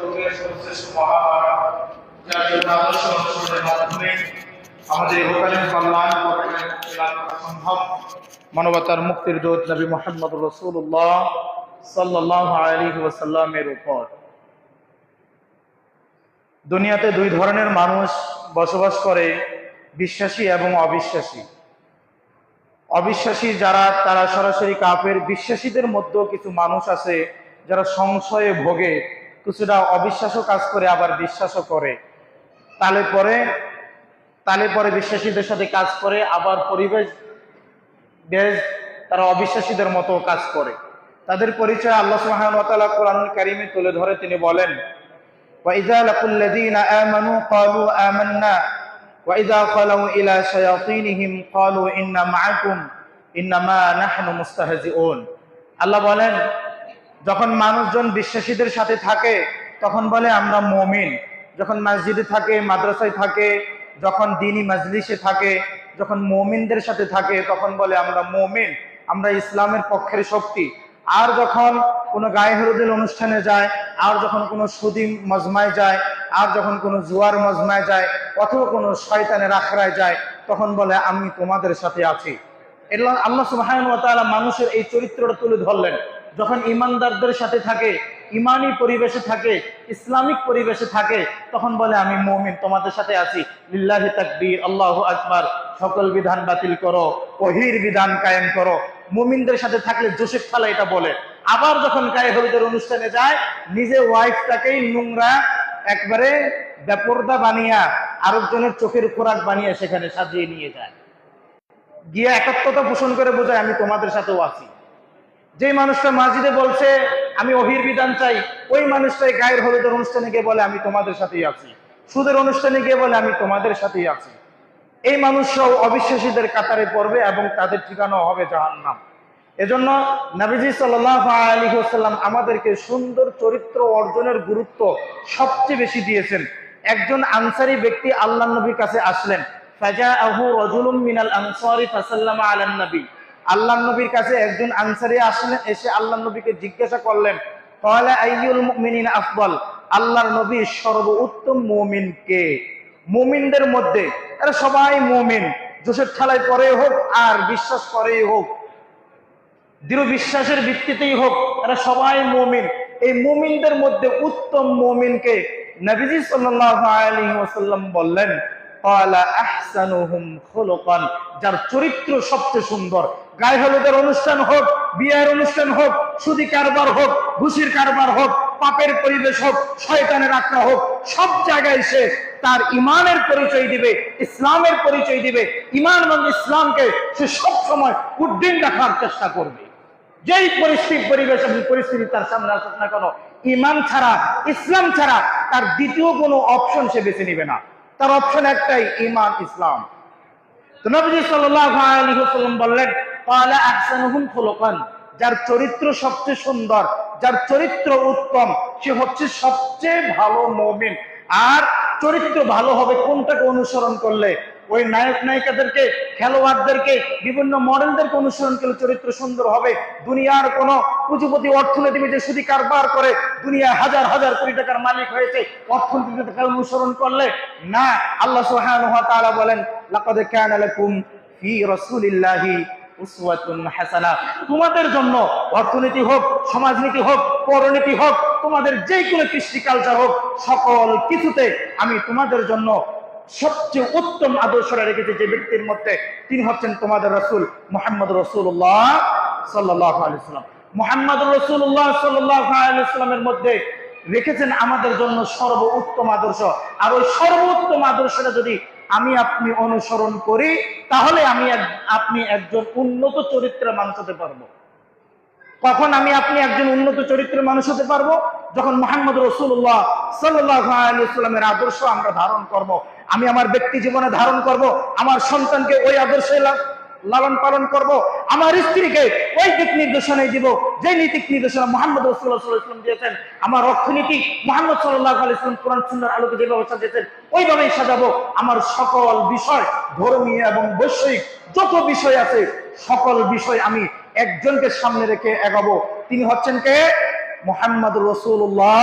যুগের সর্বশ্রেষ্ঠ মহামানব, যার জন্য আদর্শ অনুসরণের মাধ্যমে আমাদের ইহকালীন কল্যাণ পরকালীন মুক্তি লাভ করা সম্ভব। মানবতার মুক্তির দূত নবী মুহাম্মদ রাসূলুল্লাহ সাল্লাল্লাহু আলাইহি ওয়াসাল্লামের উপর। দুনিয়াতে দুই ধরনের মানুষ বসবাস করে, বিশ্বাসী এবং অবিশ্বাসী। অবিশ্বাসী যারা, তারা সরাসরি কাফের। বিশ্বাসীদের মধ্যেও কিছু মানুষ আছে যারা সংশয়ে ভোগে, কিছুটা অবিশ্বাসও কাজ করে আবার বিশ্বাসও করে। তালে পরে বিশ্বাসীদের সাথে কাজ করে, আবার পরিবেশ তারা অবিশ্বাসীদের মতো কাজ করে। তাদের পরিচয় আল্লাহ সুবহানাহু ওয়া তাআলা কোরআনুল কারীমে তুলে ধরে তিনি বলেন, وَإِذَا لَقُوا الَّذِينَ آمَنُوا قَالُوا آمَنَّا وَإِذَا خَلَوْا إِلَى شَيَاطِينِهِمْ قَالُوا إِنَّا مَعَكُمْ إِنَّمَا نَحْنُ مُسْتَهْزِئُونَ। আল্লাহ বলেন, যখন মানুষজন বিশ্বাসীদের সাথে থাকে তখন বলে আমরা মুমিন। যখন মসজিদে থাকে, মাদ্রাসায় থাকে, যখন দ্বীনি মাজলিসে থাকে, যখন মুমিনদের সাথে থাকে তখন বলে আমরা মুমিন, আমরা ইসলামের পক্ষের শক্তি। আর যখন কোনো গায়ে হলুদের অনুষ্ঠানে যায়, আর যখন কোনো সুদি মজমায় যায়, আর যখন কোনো জুয়ার মজমায় যায়, অথবা কোনো শয়তানের আখড়ায় যায়, তখন বলে আমি তোমাদের সাথে আছি। আল্লাহ সুবহানাহু ওয়া তাআলা মানুষের এই চরিত্রটা তুলে ধরলেন। যখন ইমানদারদের সাথে থাকে, ইমানি পরিবেশে থাকে, ইসলামিক পরিবেশে থাকে, তখন বলে আমি মুমিন, তোমাদের সাথে আছি। লিল্লাহি তাকবীর, আল্লাহু আকবার, সকল বিধান বাতিল করো, ওহীর বিধান কায়েম করো। মুমিনদের সাথে থাকলে জোশের ঠালা এটা বলে। আবার যখন গায়ে হলুদের অনুষ্ঠানে যায়, নিজে ওয়াইফটাকেই নোংরা একবারে বেপরদা বানিয়ে আরেকজনের চোখের খোরাক বানিয়ে সেখানে সাজিয়ে নিয়ে যায়, গিয়ে একাত্মতা পোষণ করে বোঝায় আমি তোমাদের সাথেও আছি। যে মানুষটা মসজিদে বলছে আমি ওহীর বিধান চাই, ওই মানুষটাই গায়ের হলুদের অনুষ্ঠানে গিয়ে বলে আমি তোমাদের সাথেই আছি। সুদের অনুষ্ঠানে গিয়ে বলে আমি তোমাদের সাথেই আছি। এই মানুষরাও অবিশ্বাসীদের কাতারে পড়বে এবং তাদের ঠিকানা হবে জাহান্নাম। এজন্য নবীজি সাল্লাল্লাহু আলাইহি ওয়াসাল্লাম আমাদেরকে সুন্দর চরিত্র অর্জনের গুরুত্ব সবচেয়ে বেশি দিয়েছেন। একজন আনসারী ব্যক্তি আল্লাহর নবীর কাছে আসলেন। ফাজাআহু রাজুলুম মিনাল আনসারি ফাসাল্লামা আলান নবী। আল্লাহর নবীর কাছে একজন আনসারী আসলেন, এসে আল্লাহর নবীকে জিজ্ঞাসা করলেন, ক্বালা আইয়ুল মুমিনিনা আফদল, আল্লাহর নবী সর্বোত্তম মুমিন কে? মুমিনদের মধ্যে এরা সবাই মুমিন, জোশের ঠালায় পরে হোক আর বিশ্বাস করেই হোক, দৃঢ় বিশ্বাসের ভিত্তিতেই হোক, এরা সবাই মুমিন। এই মুমিনদের মধ্যে উত্তম মুমিনকে নবীজি সাল্লাল্লাহু আলাইহি ওয়াসাল্লাম বললেন, ক্বালা আহসানুহুম খুলুকান, যার চরিত্র সবচেয়ে সুন্দর। গায়ে হলুদের অনুষ্ঠান হোক, বিয়ের অনুষ্ঠান হোক, সুদি কারবার হোক, ঘুষির কারবার হোক, পাপের পরিবেশ হোক, শয়তানের আখড়া হোক, সব জায়গায় সে তার ইমানের পরিচয় দিবে, ইসলামের পরিচয় দিবে। ইমান এবং ইসলামকে সে সব সময় উদ্দিন রাখার চেষ্টা করবে। যেই পরিবেশ এবং পরিস্থিতি তার সামনে আসুক না কেন, ইমান ছাড়া, ইসলাম ছাড়া তার দ্বিতীয় কোনো অপশন সে বেছে নিবে না। তার অপশন একটাই, ইমান, ইসলাম। তো নবীজি সাল্লাল্লাহু আলাইহি ওয়াসাল্লাম বললেন, ক্বালা আহসানুহুম খুলুকান, যার চরিত্র সবচেয়ে সুন্দর, যার চরিত্র উত্তম, সে হচ্ছে সবচেয়ে ভালো মুমিন। আর চরিত্র ভালো হবে কোনটাকে অনুসরণ করলে? ওই নায়ক নায়িকাদেরকে, খেলোয়াড়দেরকে, বিভিন্ন মডেলদেরকে অনুসরণ করলে চরিত্র সুন্দর হবে। দুনিয়ার কোন পুঁজিপতি অর্থনীতিবিদ যে সুদি কারবার করে দুনিয়া হাজার হাজার কোটি টাকার মালিক হয়েছে, অর্থনীতিকে অনুসরণ করলে না। আল্লাহ সুবহানাহু ওয়া তাআলা বলেন, লাকাদ কানা লাকুম ফি রাসূলিল্লাহি উসওয়াতুন হাসানাহ। তোমাদের জন্য অর্থনীতি হোক, সমাজনীতি হোক, পরনীতি হোক, তোমাদের যে কোনো কৃষ্টি কালচার হোক, সকল কিছুতে আমি তোমাদের জন্য সবচেয়ে উত্তম আদর্শটা রেখেছি যে ব্যক্তির মধ্যে, তিনি হচ্ছেন তোমাদের রাসূল মুহাম্মদ রাসূলুল্লাহ সাল্লাল্লাহু আলাইহি ওয়াসাল্লাম। মুহাম্মদ রাসূলুল্লাহ সাল্লাল্লাহু আলাইহি ওয়াসাল্লামের মধ্যে রেখেছেন আমাদের জন্য সর্বোত্তম আদর্শ। আর ওই সর্বোত্তম আদর্শটা যদি আমি আপনি অনুসরণ করি, তাহলে আপনি একজন উন্নত চরিত্রের মানুষ হতে পারবো। কখন আমি আপনি একজন উন্নত চরিত্রের মানুষ হতে পারবো? যখন মুহাম্মদ রাসূলুল্লাহ সাল্লাল্লাহু আলাইহি ওয়াসাল্লামের আদর্শ আমরা ধারণ করব। আমি আমার ব্যক্তি জীবনে ধারণ করব, আমার সন্তানকে ওই আদর্শে লালন পালন করব, আমার স্ত্রীকে ওই দিক নির্দেশনাই দিব যে নীতিক নির্দেশনা মুহাম্মদ রাসূলুল্লাহ সাল্লাল্লাহু আলাইহি ওয়াসাল্লাম দিয়েছেন। আমার অর্থনীতি মুহাম্মদ সাল্লাল্লাহু আলাইহি ওয়াসাল্লাম কোরআন সুন্নাহর আলোকে যে ব্যবস্থা দিয়েছেন ওইভাবেই সাজাবো। আমার সকল বিষয়, ধর্মীয় এবং বৈষয়িক যত বিষয় আছে, সকল বিষয় আমি একজনকে সামনে রেখে এগাবো। তিনি হচ্ছেন কে? মুহাম্মদ রাসূলুল্লাহ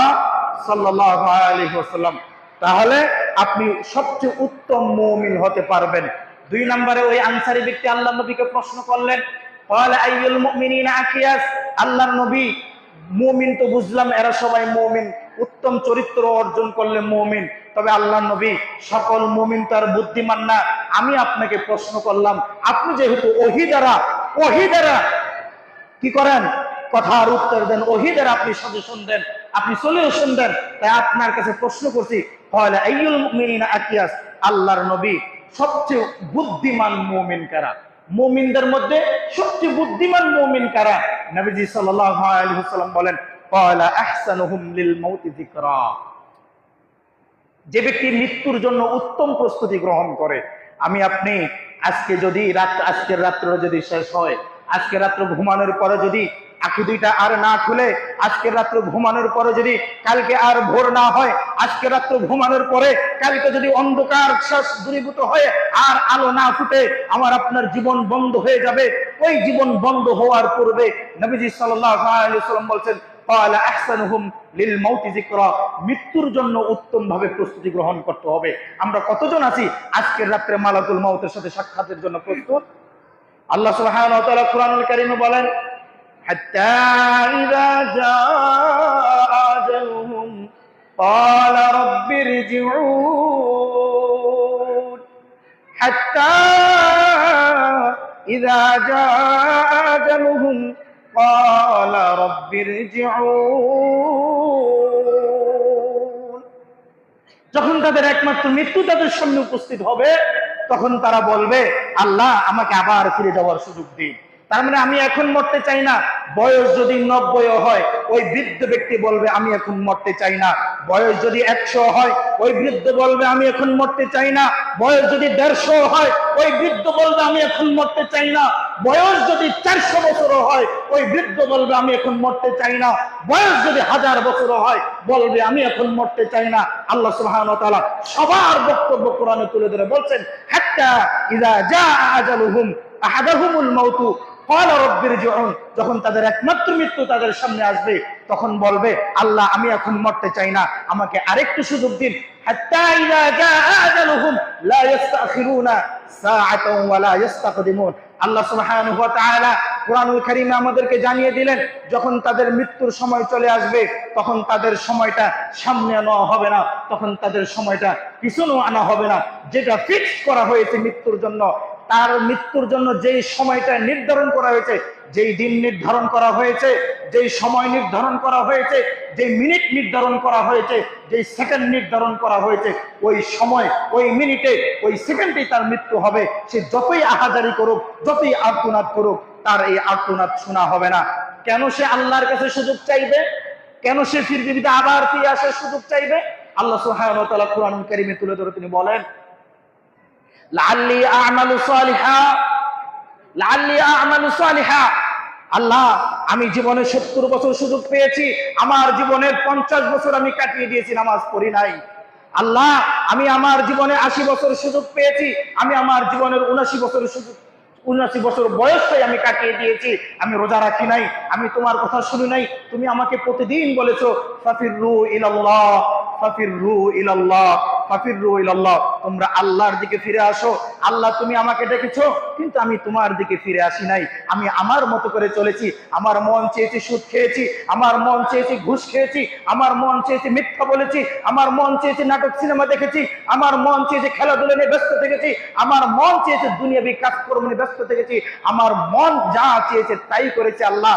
সাল্লাল্লাহু আলাইহি ওয়াসাল্লাম। তাহলে আপনি সবচেয়ে উত্তম মুমিন হতে পারবেন। 2 নম্বরে ওই আনসারী ব্যক্তি আল্লাহর নবীকে প্রশ্ন করলেন, ক্বালা আইয়ুল মুমিনিনা আকিয়াস, আল্লাহর নবী মুমিন তো বুঝলাম এরা সবাই মুমিন, উত্তম চরিত্র অর্জন করলে মুমিন, তবে আল্লাহর নবী সকল মুমিন তার বুদ্ধিমান না। আমি আপনাকে প্রশ্ন করলাম, আপনি যেহেতু ওহী দ্বারা কি করেন, কথার উত্তর দেন, ওহী দ্বারা আপনি সাজেশন দেন, আপনি সলিউশন দেন, তাই আপনার কাছে প্রশ্ন করছি, ক্বালা আইয়ুল মুমিনিনা আকিয়াস, আল্লাহর নবী সবচেয়ে বুদ্ধিমান মুমিন কারা? মুমিনদের মধ্যে সবচেয়ে বুদ্ধিমান মুমিন কারা? নবীজি সাল্লাল্লাহু আলাইহি ওয়াসাল্লাম বলেন, ক্বালা আহসানুহুম লিল মাউতি যিকরা, যে ব্যক্তি মৃত্যুর জন্য উত্তম প্রস্তুতি গ্রহণ করে। আমি আপনি আজকে যদি আজকের রাত্র যদি শেষ হয়, আজকের রাত্র ঘুমানোর পরে যদি আঁখি দুইটা আর না খুলে, আজকের রাত্র ঘুমানোর পরে যদি কালকে আর ভোর না হয়, আজকের রাত্র ঘুমানোর পরে কালকে যদি অন্ধকার শ্বাস দূরীভূত হয়ে আর আলো না ফুটে আমার আপনার জীবন বন্ধ হয়ে যাবে। ওই জীবন বন্ধ হওয়ার পূর্বে নবীজি সাল্লাল্লাহু আলাইহি ওয়াসাল্লাম বলছেন, ক্বালা আহসানুহুম লিল মাউতি যিকরা, মৃত্যুর জন্য উত্তম ভাবে প্রস্তুতি গ্রহণ করতে হবে। আমরা কতজন আছি আজকের রাত্রে মালাকুল মাউতের সাথে সাক্ষাতের জন্য প্রস্তুত? আল্লাহ সুবহানাহু ওয়া তাআলা কুরআনুল কারীমে বলেন, হাত্তা ইযা জাআ আজালুহুম ক্বালা রাব্বিরজিউন, হাত্তা ইযা জাআ আজালুহুম ক্বালা রাব্বিরজিউন, যখন তাদের একমাত্র মৃত্যু তাদের সামনে উপস্থিত হবে তখন তারা বলবে, আল্লাহ আমাকে আবার ফিরে যাওয়ার সুযোগ দিন। তার মানে আমি এখন মরতে চাই না। বয়স যদি 90 হয় ওই বৃদ্ধ ব্যক্তি বলবে আমি এখন মরতে চাই না। বয়স যদি 100 হয় ওই বৃদ্ধ বলবে আমি এখন মরতে চাই না। বয়স যদি 150 হয় ওই বৃদ্ধ বলবে আমি এখন মরতে চাই না। বয়স যদি 400 বছর হয় ওই বৃদ্ধ বলবে আমি এখন মরতে চাই না। বয়স যদি 1000 বছর হয় বলবে আমি এখন মরতে চাই না। আল্লাহ সুবহানাহু ওয়া তাআলা সবার বক্তব্য কোরআনে তুলে ধরে বলছেন, হাত্তা ইযা জাআ আজালুহুম আহাদাহুমুল মাউতু ক্বালা রাব্বিরজিউন, যখন তাদের একমাত্র মৃত্যু তাদের সামনে আসবে তখন বলবে, আল্লাহ আমি এখন মরতে চাই না, আমাকে আরেকটু সুযোগ দিন। হাত্তা ইযা জাআ আজালুহুম লা ইস্তাখিরুনা সাআতান ওয়া লা ইস্তাকদিমুন। আল্লাহ সুবহানাহু ওয়া তাআলা কুরআনুল কারীমে আমাদেরকে জানিয়ে দিলেন, যখন তাদের মৃত্যুর সময় চলে আসবে তখন তাদের সময়টা সামনে আনা হবে না, তখন তাদের সময়টা পিছনে আনা হবে না। যেটা ফিক্স করা হয়েছে মৃত্যুর জন্য, তার মৃত্যুর জন্য যেই সময়টা নির্ধারণ করা হয়েছে, যেই দিন নির্ধারণ করা হয়েছে, যেই সময় নির্ধারণ করা হয়েছে, যেই মিনিট নির্ধারণ করা হয়েছে, যেই সেকেন্ড নির্ধারণ করা হয়েছে, ওই সময় ওই মিনিটে ওই সেকেন্ডেই তার মৃত্যু হবে। সে যতই আহাজারি করুক, যতই আর্তনাদ করুক, তার এই আর্তনাদ শোনা হবে না। কেন সে আল্লাহর কাছে সুযোগ চাইবে? কেন সে পৃথিবীতে আবার ফিরে আসার সুযোগ চাইবে? আল্লাহ সুবহানাহু ওয়া তাআলা কুরআনুল কারীমে তুলে ধরে তিনি বলেন, লাআল্লি আ'মালু সালিহা, আল্লাহ আমি জীবনে 70 বছর সুযোগ পেয়েছি, আমার জীবনের 50 বছর আমি কাটিয়ে দিয়েছি নামাজ পড়ি নাই। আল্লাহ আমি আমার জীবনে 80 বছর সুযোগ পেয়েছি, আমি আমার জীবনের 79 বছর বয়সটাই আমি কাটিয়ে দিয়েছি, আমি রোজা রাখি নাই, আমি তোমার কথা শুনি নাই। তুমি আমাকে প্রতিদিন বলেছো ফাফিরু ইলাল্লাহ, ফাফিরু ইলাল্লাহ, ফাফিরু ইলাল্লাহ, তোমরা আল্লাহর দিকে ফিরে আসো। আল্লাহ তুমি আমাকে ডেকেছো, কিন্তু আমি তোমার দিকে ফিরে আসি নাই। আমি আমার মতো করে চলেছি। আমার মন চেয়েছে সুদ খেয়েছি, আমার মন চেয়েছে ঘুষ খেয়েছি, আমার মন চেয়েছে মিথ্যা বলেছি, আমার মন চেয়েছে নাটক সিনেমা দেখেছি, আমার মন চেয়েছে খেলাধুলা নিয়ে ব্যস্ত থেকেছি, আমার মন চেয়েছে দুনিয়াবি কাজকর্ম নিয়ে ব্যস্ত থেকেছি, আমার মন যা চেয়েছে তাই করেছে। আল্লাহ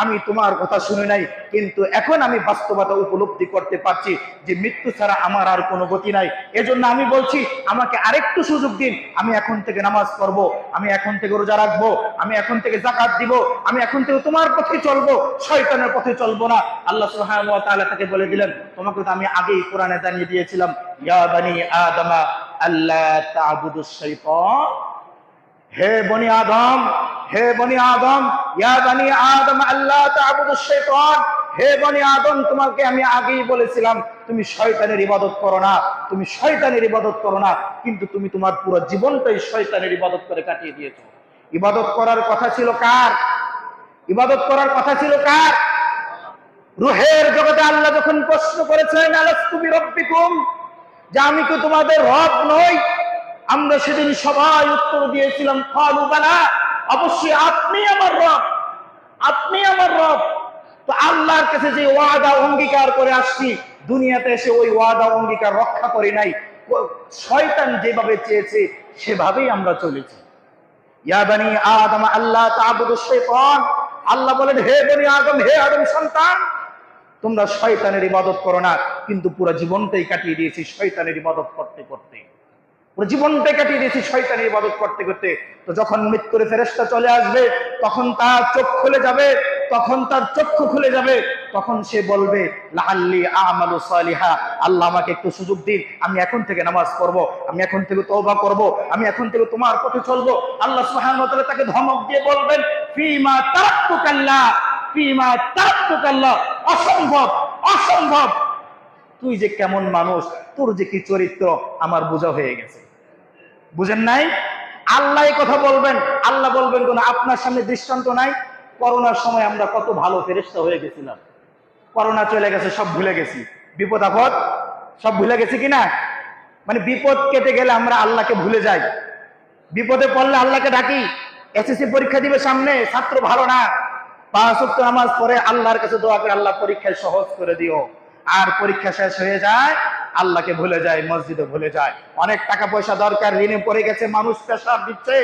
আমি তোমার কথা শুনি নাই, কিন্তু এখন আমি বাস্তবতা উপলব্ধি করতে পারছি যে মৃত্যু ছাড়া আমার আর কোনো গতি নাই। এজন্য আমি বলছি আমাকে আরেকটু সুযোগ দিন। আমি এখন থেকে নামাজ পড়বো, আমি এখন থেকে রোজা রাখবো, আমি এখন থেকে যাকাত দিব, আমি এখন থেকে তোমার পথে চলবো, শয়তানের পথে চলবো না। আল্লাহ সুবহানাহু ওয়া তাআলা তাকে বলে দিলেন, তোমাকে তো আমি আগেই কোরআনে জানিয়ে দিয়েছিলাম, ইয়া বানি আদমা আল্লা তা'বুদুশ শাইতান, হে বনি আদম, হে বনি আদম, ইয়া বনি আদম আল্লাহ তা'বুদুশ শাইতান, হে বনি আদম তোমাকে আমি আগেই বলেছিলাম তুমি শয়তানের ইবাদত করো না, তুমি শয়তানের ইবাদত করো না, কিন্তু তুমি তোমার পুরো জীবনটাই শয়তানের ইবাদত করে কাটিয়ে দিয়েছো। ইবাদত করার কথা ছিল কার? ইবাদত করার কথা ছিল কার? রূহের জগতে আল্লাহ যখন প্রশ্ন করেছেন আলাস্তু বিরাব্বিকুম, যে আমি কি তোমাদের রব নই, আমরা সেদিন সবাই উত্তর দিয়েছিলাম ক্বালু বালা, অবশ্যই আপনি আমার রব, আপনি আমার রব। তো আল্লাহর কাছে যে ওয়াদা অঙ্গীকার করে আসছি, দুনিয়াতে এসে ওই ওয়াদা অঙ্গীকার রক্ষা করি নাই, শয়তান যেভাবে চেয়েছে সেভাবেই আমরা চলেছি। ইয়া বনি আদম আল্লাহ তা'বুদুশ শাইতান, আল্লাহ বলেন হে বনি আদম, হে আদম সন্তান, তোমরা শয়তানের ইবাদত করো না। কিন্তু পুরো জীবনটাই কাটিয়ে দিয়েছি শয়তানের ইবাদত করতে করতে, পুরো জীবনটাই কাটিয়ে দিয়েছি শয়তানের ইবাদত করতে করতে। তো যখন মৃত্যুর ফেরেশতা চলে আসবে, তখন তার চোখ খুলে যাবে, তখন তার চক্ষু খুলে যাবে, তখন সে বলবে লাআল্লি আমালু সালিহা, আল্লাহ আমাকে একটু সুযোগ দিন, আমি এখন থেকে নামাজ পড়বো, আমি এখন থেকে তওবা করব, আমি এখন থেকে তোমার পথে চলবো। আল্লাহ সুবহানাহু ওয়া তাআলা তাকে ধমক দিয়ে বলবেন ফিমা তারাক্তুকাল্লাহ, ফিমা তারাক্তুকাল্লাহ, অসম্ভব, অসম্ভব, তুই যে কেমন মানুষ, তোর যে কি চরিত্র আমার বোঝা হয়ে গেছে। বুঝেন নাই? আল্লাহ এই কথা বলবেন। আল্লাহ বলবেন কোন আপনার সামনে দৃষ্টান্ত নাই? করোনার সময় আমরা কত ভালো ফেরেশতা হয়ে গেছিলাম, করোনা চলে গেছে সব ভুলে গেছি, বিপদ আপদ সব ভুলে গেছি কিনা? মানে বিপদ কেটে গেলে আমরা আল্লাহকে ভুলে যাই, বিপদে পড়লে আল্লাহকে ডাকি। এসএসসি পরীক্ষা দিবে সামনে, ছাত্র ভালো না, 5 ওয়াক্ত নামাজ পড়ে আল্লাহর কাছে দোয়া করে আল্লাহ পরীক্ষায় সহজ করে দিও। আর পরীক্ষা শেষ হয়ে যায়, আল্লাহকে ভুলে যায়, মসজিদে ভুলে যায়। অনেক টাকা পয়সা দরকার, ঋণে পড়ে গেছে, মানুষ প্রেসার দিচ্ছে,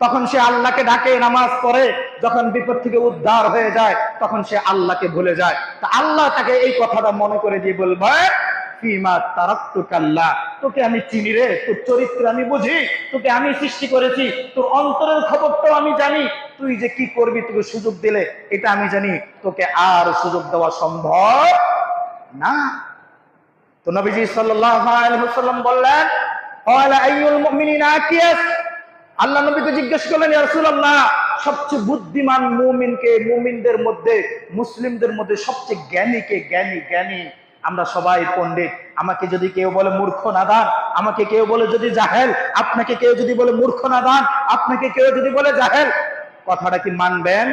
তখন সে আল্লাহকে ডাকে, নামাজ পড়ে। যখন বিপদ থেকে উদ্ধার হয়ে যায়, তখন সে আল্লাহকে ভুলে যায়। তা আল্লাহ তাকে এই কথাটা মনে করে দিয়ে বলবে ফিমা তারাক্তুকাল্লাহ, তোকে আমি চিনি রে, তোর চরিত্র আমি বুঝি, তোকে আমি সৃষ্টি করেছি, তোর অন্তরের খবরটাও আমি জানি, তুই যে কি করবি, তোকে সুযোগ দিলে এটা আমি জানি, তোকে আর সুযোগ দেওয়া সম্ভব না। তো নবীজি সাল্লাল্লাহু আলাইহি ওয়াসাল্লাম বললেন ক্বালা আইয়ুল মুমিনিনা আকিয়াস, আল্লাহ নবীকে জিজ্ঞেস করলেন ইয়া রাসূলুল্লাহ, সবচেয়ে বুদ্ধিমান মুমিনকে, মুমিনদের মধ্যে, মুসলিমদের মধ্যে সবচেয়ে জ্ঞানী কে? জ্ঞানী, জ্ঞানী আমরা সবাই পণ্ডিত, আমাকে যদি কেউ বলে মূর্খ নাদান, আমাকে কেউ বলে যদি জাহেল, আপনাকে কেউ যদি বলে মূর্খ নাদান, আপনাকে কেউ যদি বলে জাহেল, কথাটা কি মানবেন?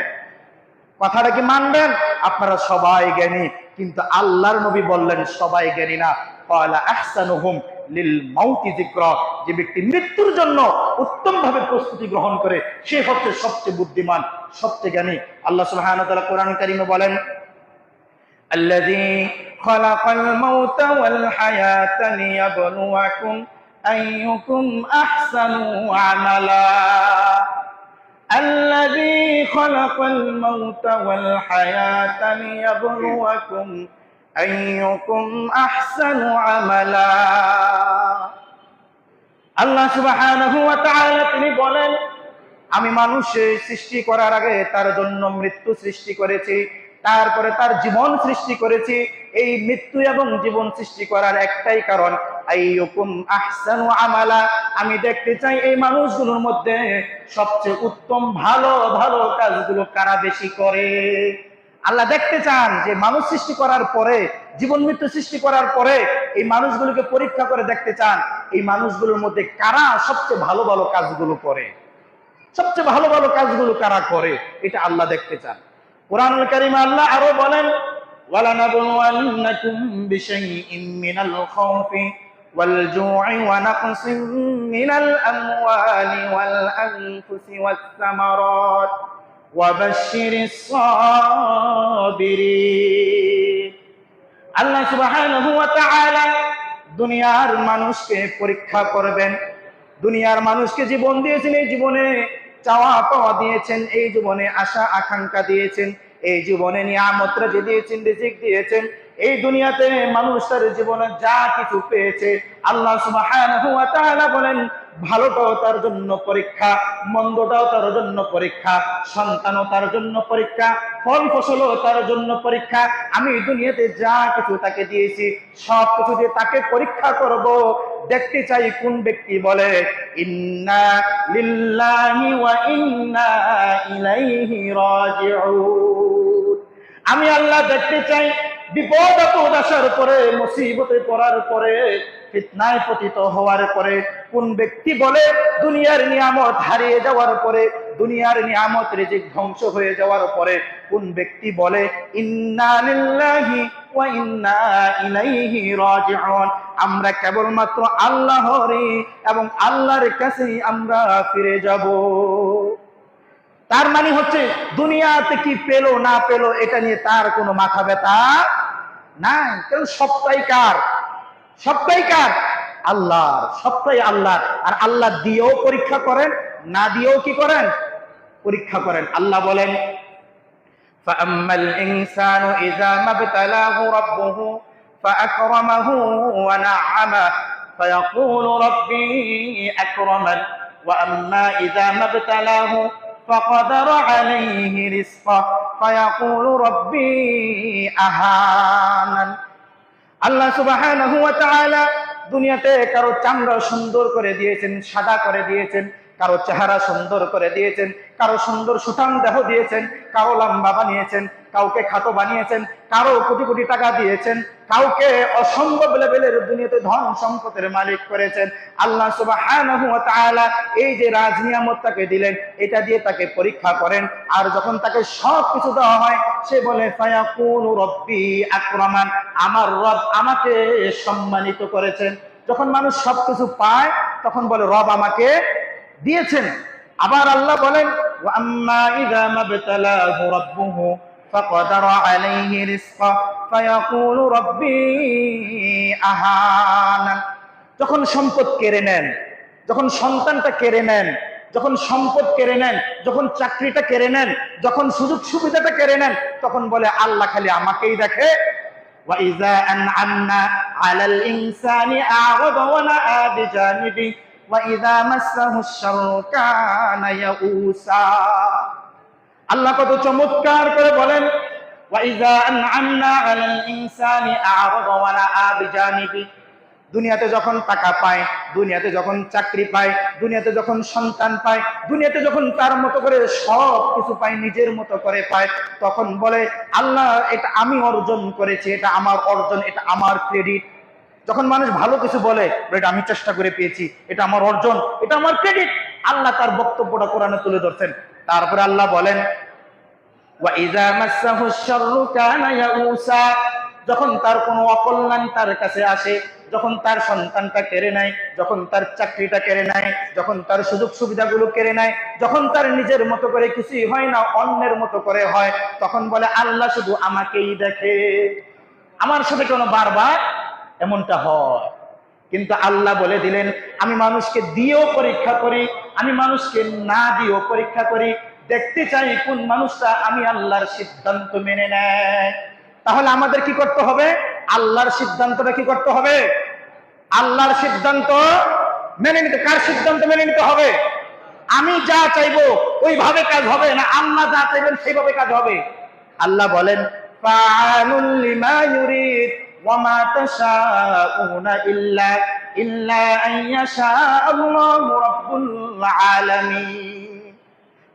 কথাটা কি মানবেন? আপনারা সবাই জ্ঞানী, কিন্তু আল্লাহর নবী বললেন সবাই জ্ঞানী না। ক্বালা আহসানুহুম লিল মাউতি যিকরা, যে ব্যক্তি মৃত্যুর জন্য উত্তম ভাবে প্রস্তুতি গ্রহণ করে সে হচ্ছে সবচেয়ে বুদ্ধিমান, সবচেয়ে জ্ঞানী। আল্লাহ সুবহানাহু ওয়া তাআলা কোরআন কারীমে বলেন আল্লাযী খালাকাল মাউতা ওয়াল হায়াতা লিয়াবলুয়াকুম আইয়ুকুম আহসানু আমালা, الذي خلق الموت والحياة ليبلوكم أيكم أحسن عملا। আল্লাহ সুবহানাহু ওয়া তাআলা তিনি বলেন আমি মানুষের সৃষ্টি করার আগে তার জন্য মৃত্যু সৃষ্টি করেছি, তারপরে তার জীবন সৃষ্টি করেছি। এই মৃত্যু এবং জীবন সৃষ্টি করার একটাই কারণ, আইয়ুকুম আহসানু আমালা, আমি দেখতে চাই এই মানুষগুলোর মধ্যে সবচেয়ে উত্তম ভালো ভালো কাজগুলো কারা বেশি করে। আল্লাহ দেখতে চান যে মানুষ সৃষ্টি করার পরে, জীবন মৃত্যু সৃষ্টি করার পরে এই মানুষগুলোকে পরীক্ষা করে দেখতে চান এই মানুষগুলোর মধ্যে কারা সবচেয়ে ভালো ভালো কাজগুলো করে, সবচেয়ে ভালো ভালো কাজগুলো কারা করে, এটা আল্লাহ দেখতে চান। কুরআনুল কারীমে আল্লাহ আরো বলেন ওয়ালানাবলুওয়ান্নাকুম বিশাইইম মিনাল খাউফি ওয়াল জু'i ওয়া নাকসিম মিনাল আমওয়ালি ওয়াল আনফুসি ওয়াস সামারাত ওয়া বাশশিরিস সাবিরিন। আল্লাহ সুবহানাহু ওয়া তাআলা দুনিয়ার মানুষকে পরীক্ষা করবেন। দুনিয়ার মানুষকে জীবন দিয়েছেন, এই জীবনে চাওয়া পাওয়া দিয়েছেন, এই জীবনে আশা আকাঙ্ক্ষা দিয়েছেন, এই জীবনে নিয়ামত রাজি দিয়েছেন, রিজিক দিয়েছেন। এই দুনিয়াতে মানুষ তার জীবনে যা কিছু পেয়েছে আল্লাহ সুবহানাহু ওয়া তাআলা বলেন ভালোটাও তার জন্য পরীক্ষা, মন্দটাও তার জন্য পরীক্ষা, সন্তানও তার জন্য পরীক্ষা, ফল ফসলও তার জন্য পরীক্ষা। আমি দুনিয়াতে যা কিছু তাকে দিয়েছি সব কিছু দিয়ে তাকে পরীক্ষা করব। দেখতে চাই কোন ব্যক্তি বলে ইন্না লিল্লাহি ওয়া ইন্না ইলাইহি রাজিউন। আমি আল্লাহ দেখতে চাই বিপদ আপদ আসার পরে, মুসিবতে পড়ার পরে, ফিতনায় পতিত হওয়ার পরে কোন ব্যক্তি বলে দুনিয়ার নিয়ামত হারিয়ে যাওয়ার পরে, দুনিয়ার নিয়ামত রিজিক ধ্বংস হয়ে যাওয়ার পরে কোন ব্যক্তি বলে ইন্না লিল্লাহি ওয়া ইন্না ইলাইহি রাজিউন, আমরা কেবলমাত্র আল্লাহরই এবং আল্লাহর কাছেই আমরা ফিরে যাব। তার মানে হচ্ছে দুনিয়াতে কি পেলো না পেলো এটা নিয়ে তার কোনো মাথা ব্যথা নাই, কারণ সবটাই কার? সবটাই কার? আল্লাহর, সবটাই আল্লাহর। আর আল্লাহ দিয়েও পরীক্ষা করেন, না দিয়েও কি করেন? পরীক্ষা করেন। আল্লাহ বলেন فَأَمَّا الْإِنسَانُ إِذَا مَا ابْتَلَاهُ رَبُّهُ فَأَكْرَمَهُ وَنَعَّمَهُ فَيَقُولُ رَبِّي أَكْرَمَنِ وَأَمَّا إِذَا مَا ابْتَلَاهُ فَقَدَرَ عَلَيْهِ رِزْقَهُ فَيَقُولُ رَبِّي أَهَانَنِ। আল্লাহ সুবহানাহু ওয়া তাআলা দুনিয়াতে কারো চামড়া সুন্দর করে দিয়েছেন, সাদা করে দিয়েছেন, কারো চেহারা সুন্দর করে দিয়েছেন, কারো সুন্দর সুঠাম দেহ দিয়েছেন, কারো লম্বা বানিয়েছেন, কাউকে খাটো বানিয়েছেন, কারো কোটি কোটি টাকা দিয়েছেন, কাউকে অসম্ভব লেভেলের দুনিয়াতে ধন সম্পদের মালিক করেছেন। আল্লাহ সুবহানাহু ওয়া তাআলা এই যে রাজ নিয়ামতটাকে দিলেন, এটা দিয়ে তাকে পরীক্ষা করেন। আর যখন তাকে সব কিছু দেওয়া হয় সে বলে ফায়াকুনু রব্বি আকরামান, আমার রব আমাকে সম্মানিত করেছেন। যখন মানুষ সবকিছু পায় তখন বলে রব আমাকে দিয়েছেন। আবার আল্লাহ বলেন ওয়া আম্মা ইযা মাবতালাহু রাব্বুহু ফাকাদারা আলাইহি রিজকাহু ফায়াকুলু রাব্বি আহানান। যখন সম্পদ কেড়ে নেন, যখন সন্তানটা কেড়ে নেন, যখন সম্পদ কেড়ে নেন, যখন চাকরিটা কেড়ে নেন, যখন সুযোগ সুবিধাটা কেড়ে নেন, তখন বলে আল্লাহ খালি আমাকেই দেখে। ওয়া ইযা আনআমনা আলাল ইনসানি আ'রাদা ওয়া নাআ বিজানিবি ওয়া ইযা মাসসাহুশ শাররু কানা ইয়াউসা। আল্লাহ কত চমৎকার করে বলেন ওয়া ইযা আনআমনা আলাল ইনসানি আ'রাদা ওয়া নাআ বিজানিবি। দুনিয়াতে যখন টাকা পায়, দুনিয়াতে যখন চাকরি পায়, দুনিয়াতে যখন সন্তান পায়, দুনিয়াতে যখন তার মতো করে সব কিছু পায়, নিজের মতো করে পায়, তখন বলে আল্লাহ এটা আমি অর্জন করেছি, এটা আমার অর্জন, এটা আমার ক্রেডিট। যখন মানুষ ভালো কিছু বলে এটা আমি চেষ্টা করে পেয়েছি, এটা আমার অর্জন, এটা আমার ক্রেডিট। আল্লাহ তার বক্তব্যটা কোরআনে তুলে ধরছেন। তারপরে আল্লাহ বলেন ওয়া ইযা মাসসাহুশ শাররু কানা ইয়াউসা, যখন তার কোনো অকল্যাণ তার কাছে আসে, যখন তার সন্তানটা কেড়ে নেয়, যখন তার চাকরিটা কেড়ে নেয়, যখন তার সুযোগ সুবিধাগুলো কেড়ে নেয়, যখন তার নিজের মতো করে কিছুই হয় না, অন্যের মতো করে হয়, তখন বলে আল্লাহ শুধু আমাকেই দেখে, আমার সাথে কেন বারবার এমনটা হয়। কিন্তু আল্লাহ বলে দিলেন আমি মানুষকে দিয়েও পরীক্ষা করি, আমি মানুষকে না দিয়েও পরীক্ষা করি, দেখতে চাই কোন মানুষটা আমি আল্লাহর সিদ্ধান্ত মেনে নেয়। তাহলে আমাদের কি করতে হবে? আল্লাহর সিদ্ধান্তটা কি করতে হবে? আল্লাহর সিদ্ধান্ত মেনে নিতে। কার সিদ্ধান্ত মেনে নিতে হবে? আমি যা চাইবো ওইভাবে কাজ হবে না, আল্লাহ যা চাইবেন সেইভাবে কাজ হবে। আল্লাহ বলেন ফাআলুল লিমা ইউরিদ ওয়া মা তাশাউনা ইল্লা আইয়াশা আল্লাহু রাব্বুল আলামিন।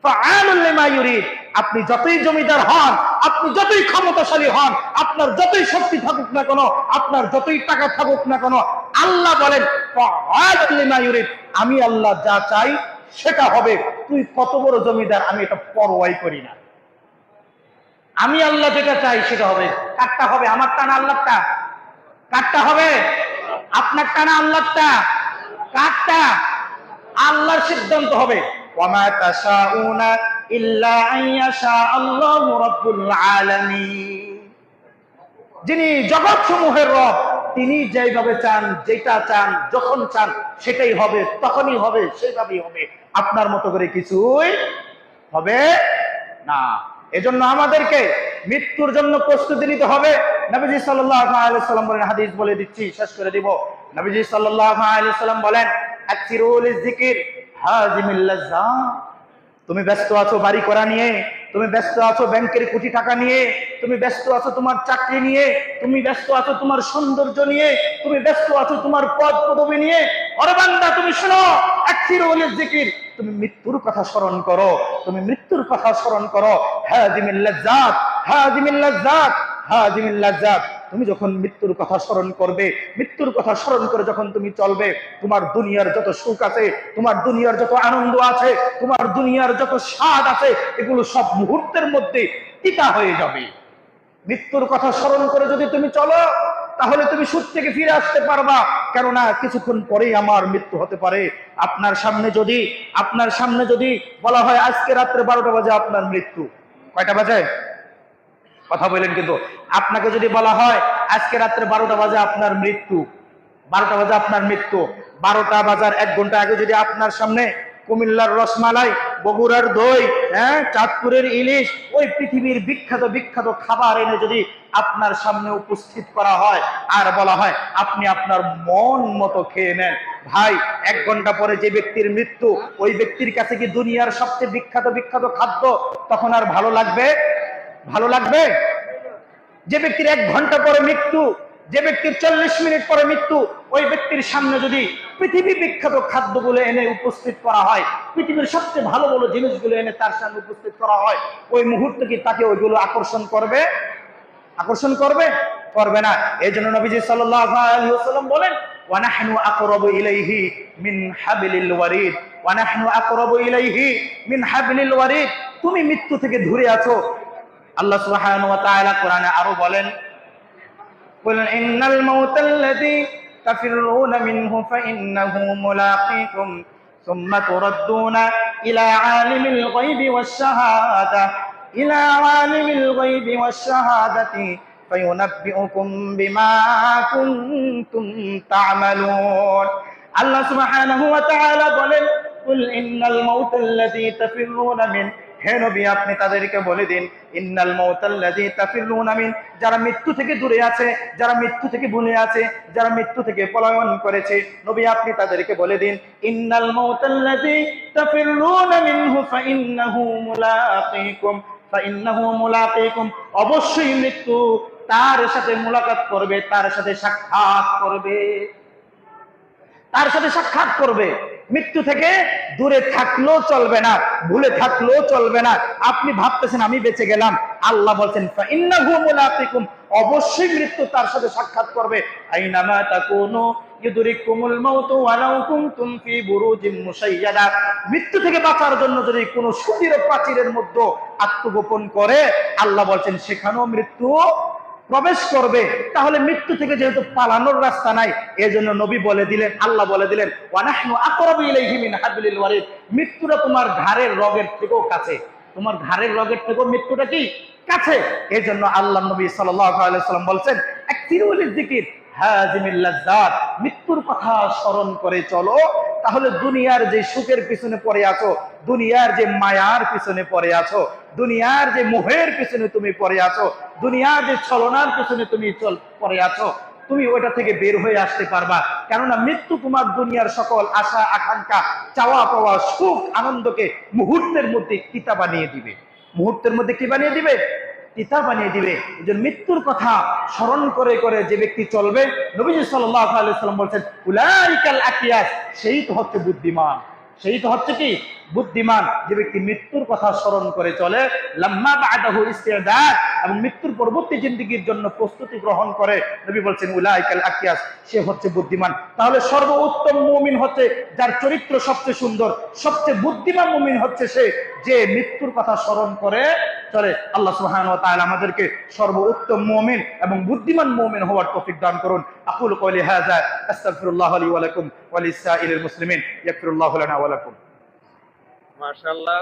ফাআলুল লিমা ইউরিদ, আপনি যতই জমিদার হন, আপনি যতই ক্ষমতাশালী হন, আপনার যতই শক্তি থাকুক না কেন, আপনার যতই টাকা থাকুক না কেন, আল্লাহ বলেন ফাআলুল লিমা ইউরিদ, আমি আল্লাহ যা চাই সেটা হবে। তুই কত বড় জমিদার আমি এটা পরোয়াই করি না, আমি আল্লাহ যেটা চাই সেটা হবে। কারটা হবে? আমারটা না আল্লাহটা? কারটা হবে? আপনারটা না আল্লাহটা? কারটা? আল্লাহর সিদ্ধান্ত হবে। ওয়া মা তাশাউনা ইল্লা আইয়াশা আল্লাহু রাব্বুল আলামিন। যিনি জগৎ সমূহের রব, তিনি যেভাবে চান, যেটা চান, যখন চান সেটাই হবে, তখনই হবে, সেভাবেই হবে। আপনার মতো করে কিছুই হবে না। এজন্য আমাদেরকে মৃত্যুর জন্য প্রস্তুতি নিতে হবে। নবীজি সাল্লাল্লাহু আলাইহি সাল্লাম বলেন, হাদিস বলে দিচ্ছি, শেষ করে দিব। নবীজি সাল্লাল্লাহু আলাইহি সাল্লাম বলেন আকসিরুল যিকির হাজিমিল লাজ্জাত। তুমি ব্যস্ত আছো বাড়ি করা নিয়ে, তুমি ব্যস্ত আছো ব্যাংকের কোটি টাকা নিয়ে, তুমি ব্যস্ত আছো তোমার চাকরি নিয়ে, তুমি ব্যস্ত আছো তোমার সৌন্দর্য নিয়ে, তুমি ব্যস্ত আছো তোমার পদ পদবি নিয়ে। ওরে বান্দা তুমি শোনো, আকসিরুল যিকির, তুমি মৃত্যুর কথা স্মরণ করো, তুমি মৃত্যুর কথা স্মরণ করো। হাজিমিল লাজ্জাত, হাজিমিল লাজ্জাত, হাজিমিল লাজ্জাত। তুমি যখন মৃত্যুর কথা স্মরণ করবে, মৃত্যুর কথা স্মরণ করে যখন তুমি চলবে, তোমার দুনিয়ার যত সুখ আছে, তোমার দুনিয়ার যত আনন্দ আছে, তোমার দুনিয়ার যত স্বাদ আছে, এগুলো সব মুহূর্তের মধ্যে তিতা হয়ে যাবে। মৃত্যুর কথা স্মরণ করে যদি তুমি চলো, তাহলে তুমি সুখ থেকে ফিরে আসতে পারবা। কেননা কিছুক্ষণ পরেই আমার মৃত্যু হতে পারে। আপনার সামনে যদি বলা হয় আজকে রাত্রে 12টা বাজে আপনার মৃত্যু, কয়টা বাজে? কথা বলেন কিন্তু। আপনাকে যদি বলা হয় আজকে রাত্রে 12টা বাজে আপনার মৃত্যু, 12টা বাজে আপনার মৃত্যু, 12টা বাজার 1 ঘন্টা আগে যদি আপনার সামনে কুমিল্লার রসমালাই, বগুড়ার দই, চাঁদপুরের ইলিশ, ওই পৃথিবীর বিখ্যাত বিখ্যাত খাবার এনে যদি আপনার সামনে উপস্থিত করা হয় আর বলা হয় আপনি আপনার মন মতো খেয়ে নেন, ভাই 1 ঘন্টা পরে যে ব্যক্তির মৃত্যু, ওই ব্যক্তির কাছে কি দুনিয়ার সবচেয়ে বিখ্যাত বিখ্যাত খাদ্য তখন আর ভালো লাগবে? ভালো লাগবে? যে ব্যক্তির 1 ঘন্টা পরে মৃত্যু, যে ব্যক্তির 40 মিনিট পরে মৃত্যু, ওই ব্যক্তির সামনে যদি পৃথিবী বিখ্যাত খাদ্যগুলো এনে উপস্থিত করা হয়, পৃথিবীর সবচেয়ে ভালো ভালো জিনিসগুলো এনে তার সামনে উপস্থিত করা হয়, ওই মুহূর্তে কি তাকে ওইগুলো আকর্ষণ করবে? আকর্ষণ করবে? করবে না। এই জন্য নবীজি সাল্লাল্লাহু আলাইহি ওয়াসাল্লাম বলেন, ওয়া নাহনু আকরাবু ইলাইহি মিন হাবলিল ওয়ারিদ, ওয়া নাহনু আকরাবু ইলাইহি মিন হাবলিল ওয়ারিদ। তুমি মৃত্যু থেকে দূরে আছো। আল্লাহ সুবহানাহু ওয়া তাআলা কোরআনে আরো বলেন, কুল ইন্নাল মাউতাল্লাযী তাফিরুনা মিনহু ফাইন্নাহু মুলাকীকুম সুম্মা তুরাদ্দুনা ইলা আলিমিল গায়বি ওয়াশ শাহাদা ইলা আলিমিল গায়বি ওয়াশ শাহাদাতি ফায়ুনাব্বিউকুম বিমা কুনতুম তা'মালুন। আল্লাহ সুবহানাহু ওয়া তাআলা বলেন, কুল ইন্নাল মাউতাল্লাযী তাফিরুনা মিনহু, হে নবী আপনি তাদেরকে বলে দিন, ইন্নাল মাউতাল্লাযী তাফিরুনা মিন, যারা মৃত্যু থেকে দূরে আছে, যারা মৃত্যু থেকে ভুলে আছে, যারা মৃত্যু থেকে পলায়ন করেছে, নবী আপনি তাদেরকে বলে দিন, ইন্নাল মাউতাল্লাযী তাফিরুনা মিনহু ফাইন্নাহু মুলাকীকুম, অবশ্যই মৃত্যু তার সাথে মুলাকাত করবে, তার সাথে সাক্ষাৎ করবে, তার সাথে সাক্ষাৎ করবে। মৃত্যু থেকে দূরে থাকলেও চলবে না, ভুলে থাকলেও চলবে না। আপনি ভাবতেছেন আমি বেঁচে গেলাম, আল্লাহ বলছেন ফাইন্নাহু মুলাকীকুম, অবশ্যই মৃত্যু তার সাথে সাক্ষাৎ করবে। আইনামা তাকুনু ইউদরিকুমুল মাউতু ওয়ালাউ কুনতুম ফি বুরুজিম মুশাইয়াদা, মৃত্যু থেকে বাঁচার জন্য যদি কোনো সুদৃঢ় প্রাচীরের মধ্যে আত্মগোপন করে, আল্লাহ বলছেন সেখানেও মৃত্যু প্রবেশ করবে। তাহলে মৃত্যু থেকে যেহেতু পালানোর রাস্তা নাই, এজন্য নবী বলে দিলেন, আল্লাহ বলে দিলেন, ওয়া নাহনু আকরাবু ইলাইহি মিন হাবলিল ওয়ারিদ, মৃত্যুটা তোমার ঘাড়ের রগের থেকেও কাছে, তোমার ঘাড়ের রগের থেকেও মৃত্যুটা কি কাছে। এজন্য আল্লাহ নবী সাল্লাল্লাহু আলাইহি ওয়াসাল্লাম বলছেন, আকসিরুল যিকির হাযিমিল লাযযাত, মৃত্যুর কথা স্মরণ করে চলো, তাহলে দুনিয়ার যে সুখের পিছনে পড়ে আছো, দুনিয়ার যে মায়ার পিছনে পড়ে আছো, দুনিয়ার যে মোহের পিছনে তুমি পড়ে আছো, দুনিয়ার যে ছলনার পিছনে তুমি পড়ে আছো, তুমি ওইটা থেকে বের হয়ে আসতে পারবা। কেননা মৃত্যু তোমার দুনিয়ার সকল আশা আকাঙ্ক্ষা, চাওয়া পাওয়া, সুখ আনন্দকে মুহূর্তের মধ্যে তিতা বানিয়ে দিবে। মুহূর্তের মধ্যে কি বানিয়ে দিবে? তিতা বানিয়ে দিবে। এই জন্য মৃত্যুর কথা স্মরণ করে করে যে ব্যক্তি চলবে, নবীজি সাল্লাল্লাহু আলাইহি ওয়াসাল্লাম বলেন, উলাইকাল আকিয়াস, সেই তো হচ্ছে বুদ্ধিমান, সেই তো হচ্ছে কি বুদ্ধিমান, যে ব্যক্তি মৃত্যুর কথা স্মরণ করে চলে, লাম্মা বা'দাহু ইস্তিদাদ, এবং মৃত্যুর পরবর্তী জিন্দেগীর জন্য প্রস্তুতি গ্রহণ করে। নবী বলছেন উলাইকাল আকিয়াস, সে হচ্ছে বুদ্ধিমান। তাহলে সর্বোত্তম মুমিন হচ্ছে যার চরিত্র সবচেয়ে সুন্দর, সবচেয়ে বুদ্ধিমান মুমিন হচ্ছে সে যে মৃত্যুর কথা স্মরণ করে চলে। আল্লাহ সুবহানাহু ওয়া তাআলা আমাদেরকে সর্বোত্তম মুমিন এবং বুদ্ধিমান মুমিন হওয়ার তৌফিক দান করুন। আকুলু কওলি হাযা আস্তাগফিরুল্লাহ লি ওয়া লাকুম ওয়া লিসাইরিল মুসলিমিন, ইয়াগফিরুল্লাহু লানা ওয়া লাকুম। মাশাআল্লাহ।